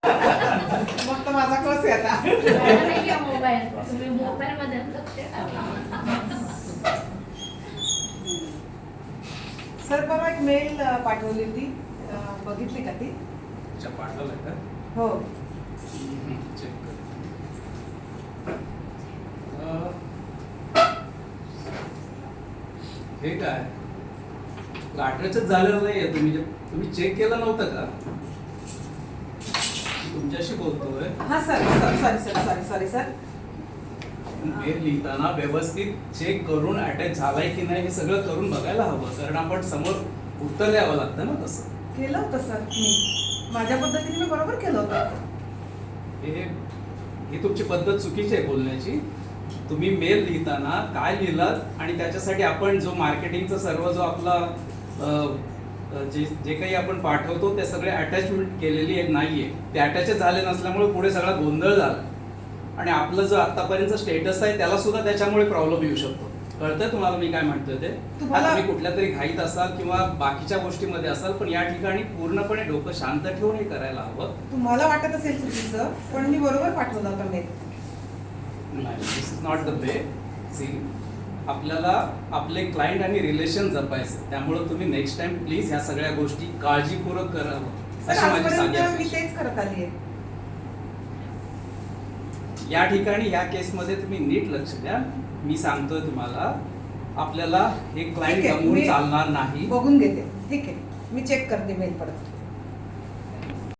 मग तर माझा कस आहे आता. मोबाईल तुम्ही मोबाईल मध्ये लक्ष सर परवा एक मेल पाठवली होती, बघितली का ती? अच्छा, पाठवलंय का? हो. चेक कर. हे काय लाटण्याच झालेलं नाहीये. तुम्ही चेक केलं नव्हतं का? तुमच्याशी बोलतोय. हा सर, सॉरी सर. मेल लिहिताना व्यवस्थित चेक करून अटॅच झालाय की नाही हे सगळं करून बघायला हवं, कारण आपण समोर उत्तर द्यावं लागतं ना. तसं केलं होतं सर मी, माझ्या पद्धतीने मी बरोबर केलं होतं. ही तुमची पद्धत चुकीची आहे बोलण्याची. तुम्ही मेल लिहिताना काय लिहिलात आणि त्याच्यासाठी आपण जो मार्केटिंगचा सर्व जो आपला जे काही आपण पाठवतो ते सगळे अटॅचमेंट केलेली नाहीये. ते अटॅच झाले नसल्यामुळे पुढे सगळा गोंधळ झाला आणि आपलं जो आतापर्यंत स्टेटस आहे त्याला सुद्धा त्याच्यामुळे प्रॉब्लेम येऊ शकतो. कळतंय तुम्हाला मी काय म्हणतोय ते? तुम्ही कुठल्या तरी घाईत असाल किंवा बाकीच्या गोष्टीमध्ये असाल, पण या ठिकाणी पूर्णपणे डोकं शांत ठेवून हे करायला हवं. तुम्हाला वाटत असेल चुकीचं, पण मी बरोबर पाठवलं होतं मेल. नाही, this is not the way. See, आपल्याला आपले क्लायंट आणि रिलेशन जपायचं, त्यामुळे तुम्ही नेक्स्ट टाइम प्लीज ह्या सगळ्या गोष्टी काळजीपूर्वक करावं अशी माझी आजपर्यंत मी सांगायची. तेच करत आली आहे. या ठिकाणी या केसमध्ये तुम्ही नीट लक्ष द्या. मी सांगतोय तुम्हाला, आपल्याला हे क्लायंट ठीक आहे, गमवून मी चालणार नाही. बघून घेते. ठीक आहे, मी चेक करते मेल परत.